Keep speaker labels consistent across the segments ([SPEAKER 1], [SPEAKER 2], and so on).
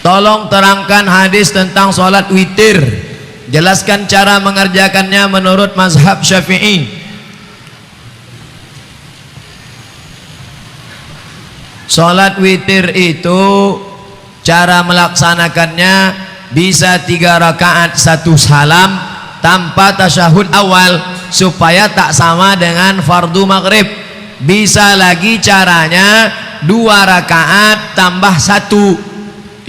[SPEAKER 1] tolong terangkan hadis tentang sholat witir, jelaskan cara mengerjakannya menurut mazhab Syafi'i. Sholat witir itu cara melaksanakannya bisa 3 rakaat 1 salam tanpa tasyahud awal supaya tak sama dengan fardu maghrib. Bisa lagi caranya 2 rakaat tambah 1.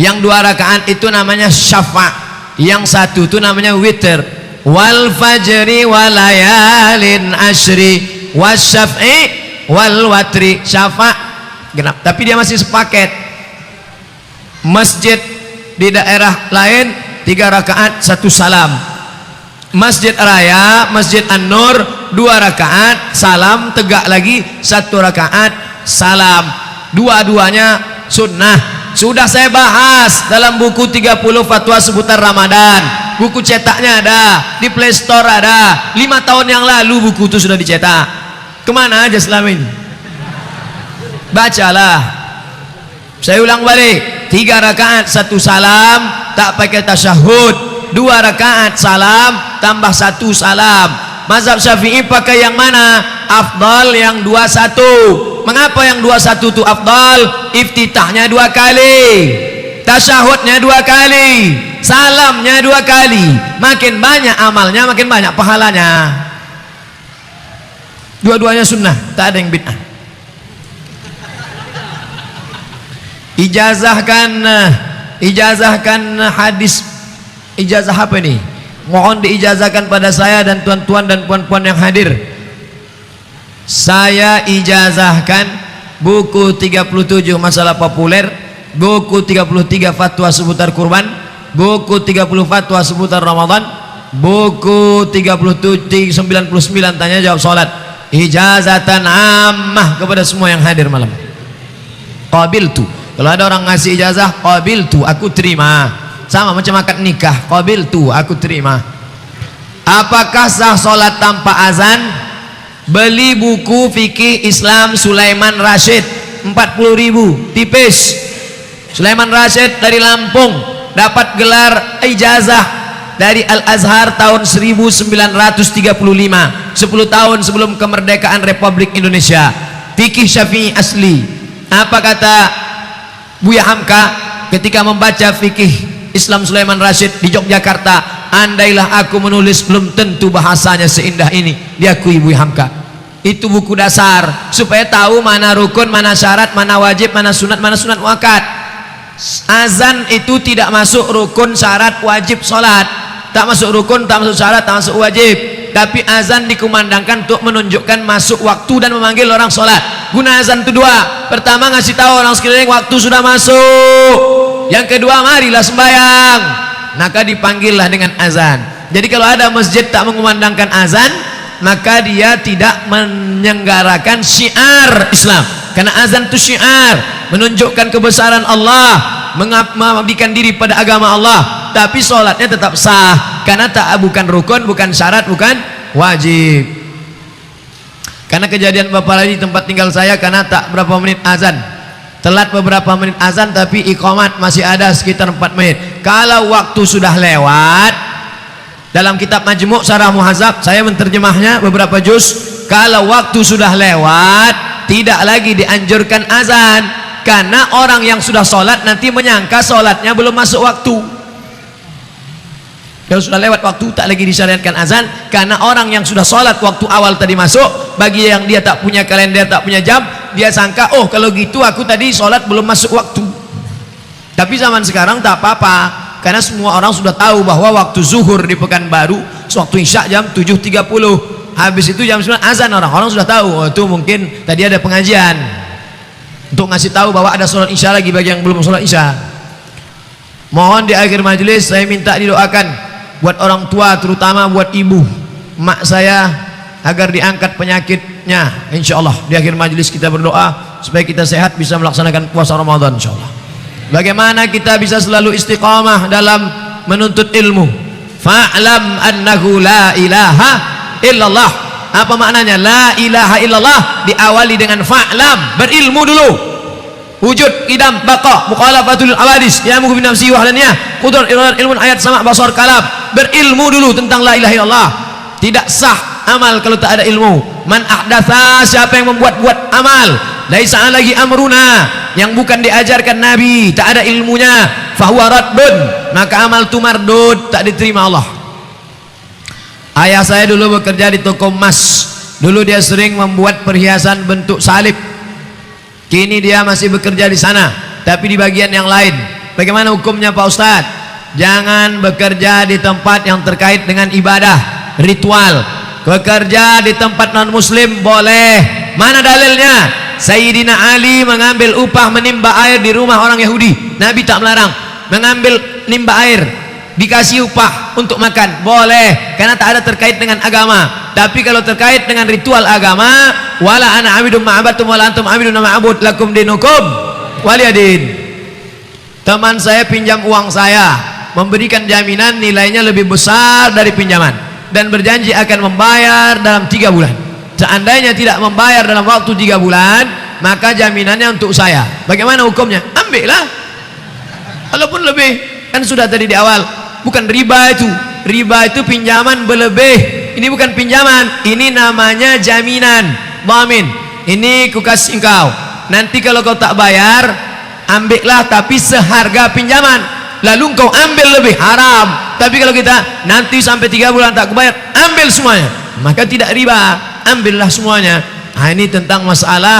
[SPEAKER 1] Yang 2 rakaat itu namanya syafa', yang 1 itu namanya witir. Wal fajri walayalin ashri wasyaf'i wal watri. Syafa' genap, tapi dia masih sepaket. Masjid di daerah lain 3 rakaat 1 salam. Masjid Raya, Masjid An-Nur 2 rakaat salam, tegak lagi 1 rakaat salam. Dua-duanya sunnah. Sudah saya bahas dalam buku 30 fatwa seputar Ramadan. Buku cetaknya ada, di Play Store ada. 5 tahun yang lalu buku itu sudah dicetak. Kemana aja selama ini? Bacalah. Saya ulang balik, 3 rakaat 1 salam, tak pakai tasyahud. 2 rakaat salam tambah 1 salam. Mazhab Syafi'i pakai yang mana? Afdal yang 21. Mengapa yang 21 itu afdal? Iftitahnya 2 kali, tasyahudnya 2 kali, salamnya 2 kali. Makin banyak amalnya, makin banyak pahalanya. Dua-duanya sunnah, tak ada yang bid'ah. Ijazahkan hadis. Ijazah apa ini? Mohon diijazahkan pada saya dan tuan-tuan dan puan-puan yang hadir. Saya ijazahkan buku 37 masalah populer, buku 33 fatwa seputar kurban, buku 30 fatwa seputar Ramadan, buku 99 tanya jawab salat. Ijazatan ammah kepada semua yang hadir malam. Qabiltu. Kalau ada orang ngasih ijazah, qabiltu, aku terima. Sama macam akad nikah, qabiltu, aku terima. Apakah sah salat tanpa azan? Beli buku fikih Islam Sulaiman Rashid 40.000, tipis. Sulaiman Rashid dari Lampung, dapat gelar ijazah dari Al-Azhar tahun 1935, 10 tahun sebelum kemerdekaan Republik Indonesia. Fikih Syafi'i asli. Apa kata Buya Hamka ketika membaca fikih Islam Sulaiman Rashid di Yogyakarta? Andailah aku menulis, belum tentu bahasanya seindah ini, diakui Buya Hamka. Itu buku dasar supaya tahu mana rukun, mana syarat, mana wajib, mana sunat muakkad. Azan itu tidak masuk rukun, syarat, wajib sholat. Tak masuk rukun, tak masuk syarat, tak masuk wajib. Tapi azan dikumandangkan untuk menunjukkan masuk waktu dan memanggil orang sholat. Guna azan itu 2. Pertama, ngasih tahu orang sekeliling waktu sudah masuk. Yang kedua, marilah sembahyang. Maka dipanggillah dengan azan. Jadi kalau ada masjid tak mengumandangkan azan, maka dia tidak menyelenggarakan syiar Islam. Karena azan itu syiar, menunjukkan kebesaran Allah, mengabdikan diri pada agama Allah. Tapi sholatnya tetap sah, karena bukan rukun, bukan syarat, bukan wajib. Karena kejadian Bapak lagi tempat tinggal saya, karena tak berapa menit azan, telat beberapa menit azan, tapi iqamat masih ada sekitar 4 menit. Kalau waktu sudah lewat, dalam kitab Majmu' Syarah Muhadzab saya menterjemahnya beberapa juz, kalau waktu sudah lewat tidak lagi dianjurkan azan, karena orang yang sudah sholat nanti menyangka sholatnya belum masuk waktu. Kalau sudah lewat waktu tak lagi disyariatkan azan, karena orang yang sudah sholat waktu awal tadi masuk, bagi yang dia tak punya kalender, tak punya jam, dia sangka, oh kalau gitu aku tadi sholat belum masuk waktu. Tapi zaman sekarang tak apa-apa, karena semua orang sudah tahu bahwa waktu zuhur di Pekanbaru, waktu isya jam 7.30, habis itu jam 9 azan. Orang-orang sudah tahu, oh itu mungkin tadi ada pengajian untuk ngasih tahu bahwa ada sholat isya lagi bagi yang belum sholat isya. Mohon di akhir majelis saya minta didoakan buat orang tua, terutama buat ibu mak saya, agar diangkat penyakitnya insyaallah. Di akhir majelis kita berdoa supaya kita sehat, bisa melaksanakan puasa Ramadan insyaallah. Bagaimana kita bisa selalu istiqamah dalam menuntut ilmu? Fa'lam annahu la ilaha illallah. Apa maknanya la ilaha illallah? Diawali dengan fa'lam, berilmu dulu. wujud, idam, baqa, mukhalafatul awadis, yamuhu bin nafsi wahdaniyah, qudrat, iradat, ilmun, ayat, sama, basar, kalam. Berilmu dulu tentang la ilaha illallah. Tidak sah amal kalau tak ada ilmu. Man ahdatsa, siapa yang membuat-buat amal, laisa lagi amruna, yang bukan diajarkan Nabi, tak ada ilmunya, fahuwa raddun, maka amal itu mardud, tak diterima Allah. Ayah saya dulu bekerja di toko emas. Dulu dia sering membuat perhiasan bentuk salib. Kini dia masih bekerja di sana, tapi di bagian yang lain. Bagaimana hukumnya Pak Ustadz? Jangan bekerja di tempat yang terkait dengan ibadah, ritual. Bekerja di tempat non muslim boleh. Mana dalilnya? Sayyidina Ali mengambil upah menimba air di rumah orang Yahudi. Nabi tak melarang. Mengambil nimba air, dikasih upah untuk makan, boleh, karena tak ada terkait dengan agama. Tapi kalau terkait dengan ritual agama, wala ana abidum ma'abatum wala antum abidun ma'abud lakum dinukum waliyadin. Teman saya pinjam uang saya, memberikan jaminan nilainya lebih besar dari pinjaman, dan berjanji akan membayar dalam 3 bulan. Seandainya tidak membayar dalam waktu 3 bulan, maka jaminannya untuk saya. Bagaimana hukumnya? Ambillah, walaupun lebih. Kan sudah tadi di awal, bukan riba itu. Riba itu pinjaman berlebih. Ini bukan pinjaman, ini namanya jaminan, dhamin. Ini kukasih engkau, nanti kalau kau tak bayar, ambillah tapi seharga pinjaman. Lalu engkau ambil lebih, haram. Tapi kalau kita nanti sampai 3 bulan tak bayar, ambil semuanya, maka tidak riba, ambillah semuanya. Nah, ini tentang masalah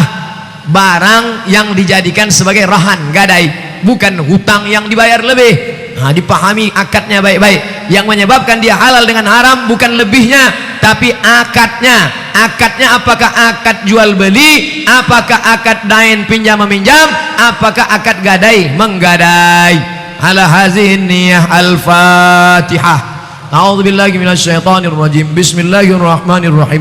[SPEAKER 1] barang yang dijadikan sebagai rahan gadai, bukan hutang yang dibayar lebih. Nah, dipahami akadnya baik-baik. Yang menyebabkan dia halal dengan haram bukan lebihnya, tapi akadnya. Akadnya apakah akad jual beli, apakah akad dain pinjam meminjam, apakah akad gadai menggadai. Ala hazihin niyah al-Fatihah. A'udzubillahi minasyaitonir rajim. Bismillahirrahmanirrahim.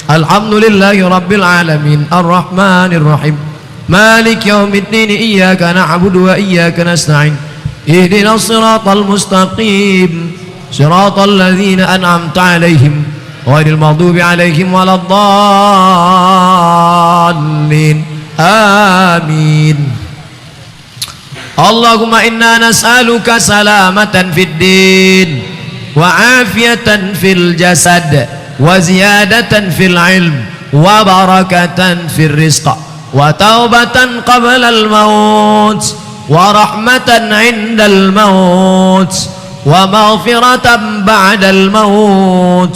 [SPEAKER 1] Alhamdulillahi rabbil alamin, arrahmanir rahim, malik yaumiddin, iyyaka na'budu wa iyyaka nasta'in, ihdinas siratal mustaqim, siratal ladzina an'amta 'alaihim ghairil maghdubi 'alaihim waladdallin. Amin. Allahumma inna nas'aluka salamatan fid din wa afiyatan fil jasad wa ziyadatan fil ilm wa barakatan fil rizq wa taubatan qabla al maut wa rahmatan 'indal maut wa maghfiratan ba'dal maut.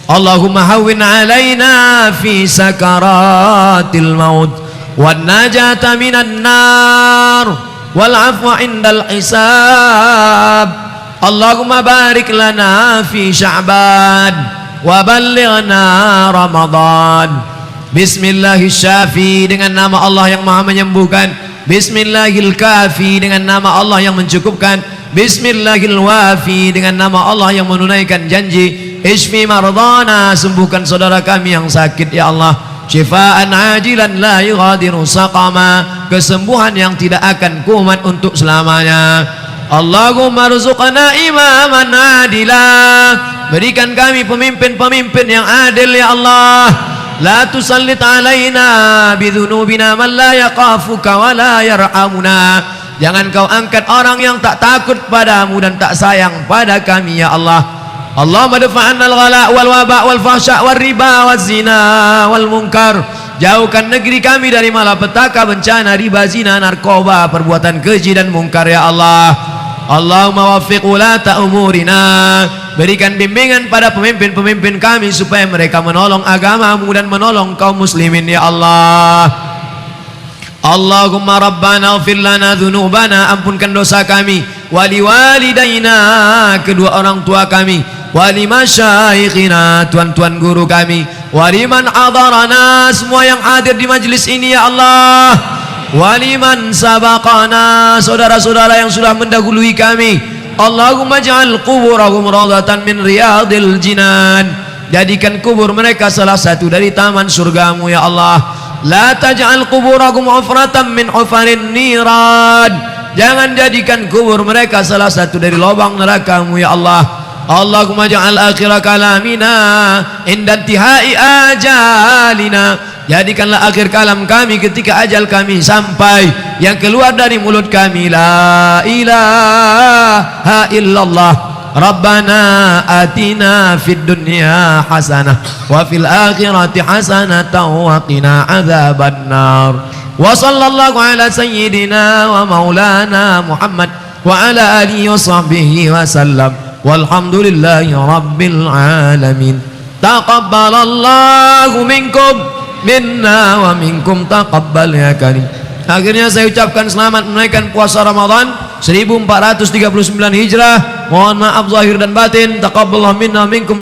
[SPEAKER 1] Allahumma hawwin 'alaina fi sakaratil maut wan najata minan nar wal 'afwa 'indal hisab. Allahumma barik lana fi Sya'ban wa ballighna Ramadan. Bismillahirrahmanirrahim, dengan nama Allah yang Maha menyembuhkan. Bismillahirrahmanirrahim, dengan nama Allah yang mencukupkan. Bismillahirrahmanirrahim, dengan nama Allah yang menunaikan janji. Ishfi mardana, sembuhkan saudara kami yang sakit ya Allah. Syifaan ajilan la yughadiru saqama, kesembuhan yang tidak akan kumat untuk selamanya. Allahumma rzuqna imaman adila, berikan kami pemimpin-pemimpin yang adil ya Allah. La tusallit alaina bidhunubina man la yaqafuka wa la yarhamuna, jangan kau angkat orang yang tak takut padamu dan tak sayang pada kami ya Allah. Allahumma dafa'anna al-ghala wal waba wal fahsya wal riba wal zina wal munkar, jauhkan negeri kami dari malapetaka, bencana, riba, zina, narkoba, perbuatan keji dan mungkar ya Allah. Allahumma waffiq ulata umurina, berikan bimbingan pada pemimpin-pemimpin kami supaya mereka menolong agamamu dan menolong kaum muslimin ya Allah. Allahumma rabbana ighfir lana dzunubana, ampunkan dosa kami, wali walidaina, kedua orang tua kami, wali masyaikhina, tuan-tuan guru kami, waliman hadarana, semua yang hadir di majlis ini ya Allah, waliman sabaqana, saudara-saudara yang sudah mendahului kami. Allahumma ja'al quburahum rawdatan min riyadil jinan, jadikan kubur mereka salah satu dari taman surgamu ya Allah. La taj'al quburahum hufratan min hufarin niran, jangan jadikan kubur mereka salah satu dari lubang neraka-Mu ya Allah. Allahumma ja'al akhir kalamina inda intihai ajalina jadikanlah akhir kalam kami ketika ajal kami sampai, yang keluar dari mulut kami la ilaha illallah. Rabbana atina fid dunya hasanah wa fil akhirati hasanatan wa qina adzabannar. Wa sallallahu ala sayyidina wa maulana Muhammad wa ala alihi wa sahbihi wa sallam. Walhamdulillahi rabbil alamin. Taqabbalallahu minkum minna wa minkum taqabbal ya karim. Akhirnya saya ucapkan selamat menunaikan puasa Ramadan 1439 Hijrah. Mohon maaf zahir dan batin. Taqabbalallahu minna minkum.